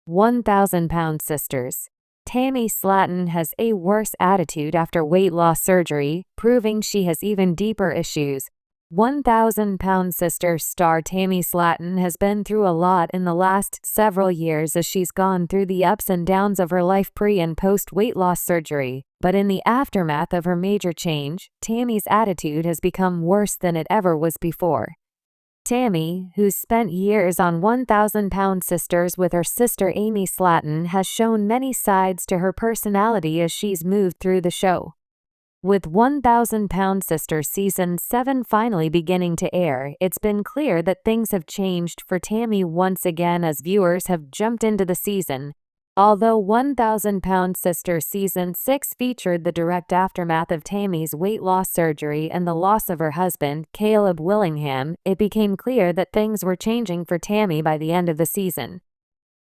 1,000-pound sisters. Tammy Slaton has a worse attitude after weight loss surgery, proving she has even deeper issues. 1,000-pound sister star Tammy Slaton has been through a lot in the last several years as she's gone through the ups and downs of her life pre- and post-weight loss surgery. But in the aftermath of her major change, Tammy's attitude has become worse than it ever was before. Tammy, who's spent years on 1,000-pound sisters with her sister Amy Slaton, has shown many sides to her personality as she's moved through the show. With 1,000-pound sisters Season 7 finally beginning to air, it's been clear that things have changed for Tammy once again as viewers have jumped into the season. Although 1,000-pound sisters Season 6 featured the direct aftermath of Tammy's weight loss surgery and the loss of her husband, Caleb Willingham, it became clear that things were changing for Tammy by the end of the season.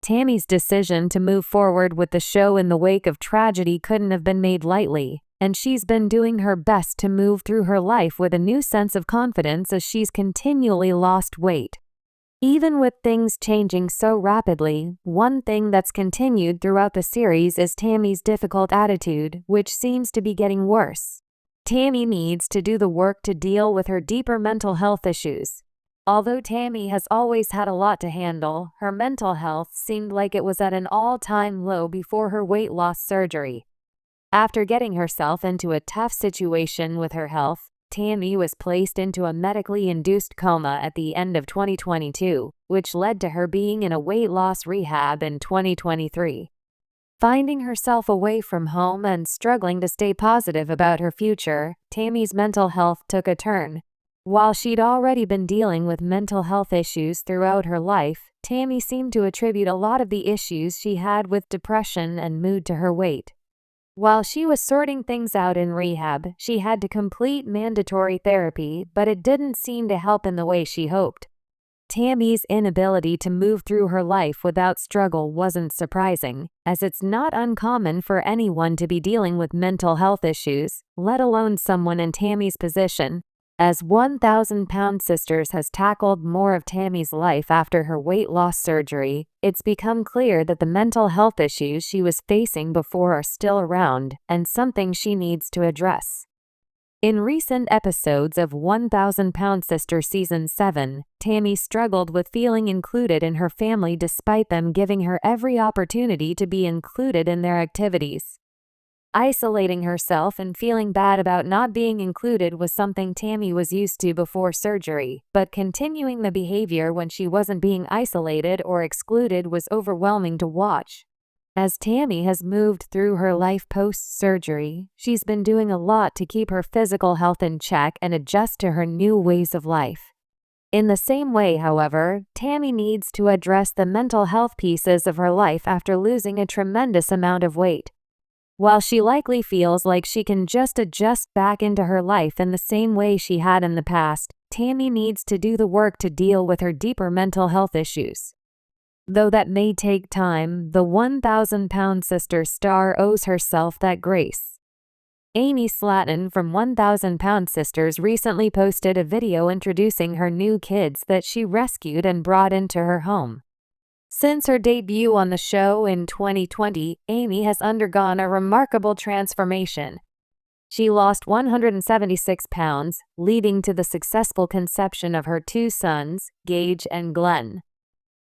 Tammy's decision to move forward with the show in the wake of tragedy couldn't have been made lightly, and she's been doing her best to move through her life with a new sense of confidence as she's continually lost weight. Even with things changing so rapidly, one thing that's continued throughout the series is Tammy's difficult attitude, which seems to be getting worse. Tammy needs to do the work to deal with her deeper mental health issues. Although Tammy has always had a lot to handle, her mental health seemed like it was at an all-time low before her weight loss surgery. After getting herself into a tough situation with her health, Tammy was placed into a medically induced coma at the end of 2022, which led to her being in a weight loss rehab in 2023. Finding herself away from home and struggling to stay positive about her future, Tammy's mental health took a turn. While she'd already been dealing with mental health issues throughout her life, Tammy seemed to attribute a lot of the issues she had with depression and mood to her weight. While she was sorting things out in rehab, she had to complete mandatory therapy, but it didn't seem to help in the way she hoped. Tammy's inability to move through her life without struggle wasn't surprising, as it's not uncommon for anyone to be dealing with mental health issues, let alone someone in Tammy's position. As 1,000-pound sisters has tackled more of Tammy's life after her weight loss surgery, it's become clear that the mental health issues she was facing before are still around, and something she needs to address. In recent episodes of 1,000-pound Sister Season 7, Tammy struggled with feeling included in her family despite them giving her every opportunity to be included in their activities. Isolating herself and feeling bad about not being included was something Tammy was used to before surgery, but continuing the behavior when she wasn't being isolated or excluded was overwhelming to watch. As Tammy has moved through her life post-surgery, she's been doing a lot to keep her physical health in check and adjust to her new ways of life. In the same way, however, Tammy needs to address the mental health pieces of her life after losing a tremendous amount of weight. While she likely feels like she can just adjust back into her life in the same way she had in the past, Tammy needs to do the work to deal with her deeper mental health issues. Though that may take time, the 1,000-pound sister star owes herself that grace. Amy Slaton from 1,000-pound sisters recently posted a video introducing her new kids that she rescued and brought into her home. Since her debut on the show in 2020, Amy has undergone a remarkable transformation. She lost 176 pounds, leading to the successful conception of her two sons, Gage and Glenn.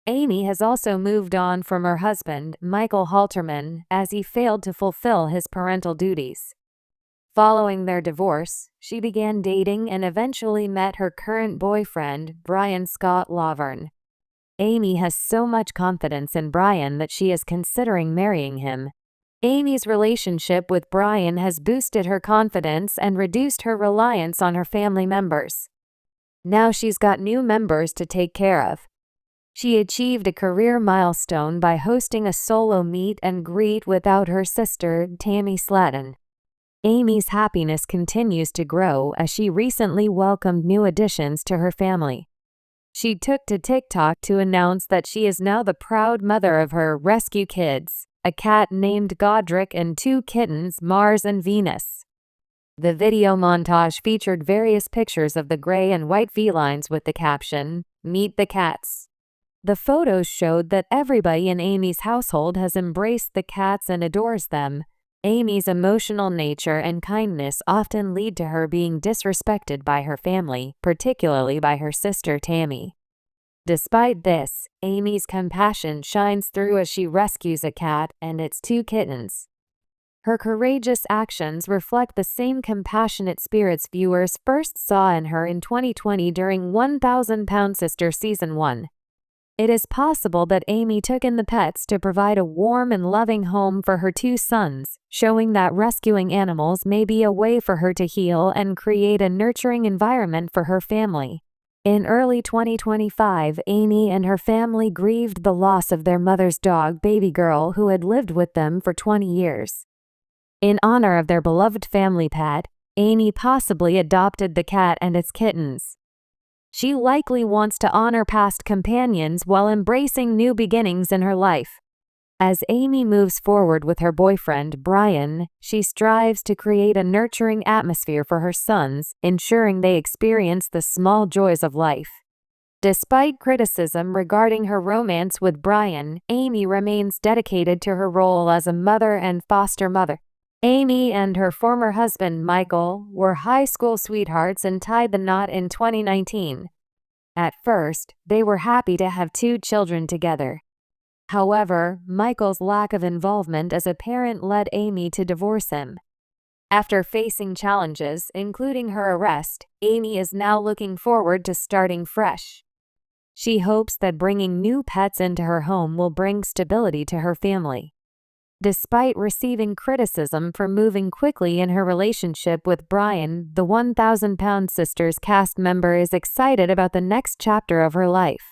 Amy has also moved on from her husband, Michael Halterman, as he failed to fulfill his parental duties. Following their divorce, she began dating and eventually met her current boyfriend, Brian Scott Laverne. Amy has so much confidence in Brian that she is considering marrying him. Amy's relationship with Brian has boosted her confidence and reduced her reliance on her family members. Now she's got new members to take care of. She achieved a career milestone by hosting a solo meet and greet without her sister, Tammy Slaton. Amy's happiness continues to grow as she recently welcomed new additions to her family. She took to TikTok to announce that she is now the proud mother of her rescue kids, a cat named Godric and two kittens, Mars and Venus. The video montage featured various pictures of the gray and white felines with the caption, "Meet the cats." The photos showed that everybody in Amy's household has embraced the cats and adores them. Amy's emotional nature and kindness often lead to her being disrespected by her family, particularly by her sister Tammy. Despite this, Amy's compassion shines through as she rescues a cat and its 2 kittens. Her courageous actions reflect the same compassionate spirits viewers first saw in her in 2020 during 1,000-Pound Sister Season 1. It is possible that Amy took in the pets to provide a warm and loving home for her 2 sons, showing that rescuing animals may be a way for her to heal and create a nurturing environment for her family. In early 2025, Amy and her family grieved the loss of their mother's dog, Baby Girl, who had lived with them for 20 years. In honor of their beloved family pet, Amy possibly adopted the cat and its kittens. She likely wants to honor past companions while embracing new beginnings in her life. As Amy moves forward with her boyfriend, Brian, she strives to create a nurturing atmosphere for her sons, ensuring they experience the small joys of life. Despite criticism regarding her romance with Brian, Amy remains dedicated to her role as a mother and foster mother. Amy and her former husband, Michael, were high school sweethearts and tied the knot in 2019. At first, they were happy to have 2 children together. However, Michael's lack of involvement as a parent led Amy to divorce him. After facing challenges, including her arrest, Amy is now looking forward to starting fresh. She hopes that bringing new pets into her home will bring stability to her family. Despite receiving criticism for moving quickly in her relationship with Brian, the 1,000-Pound Sisters cast member is excited about the next chapter of her life.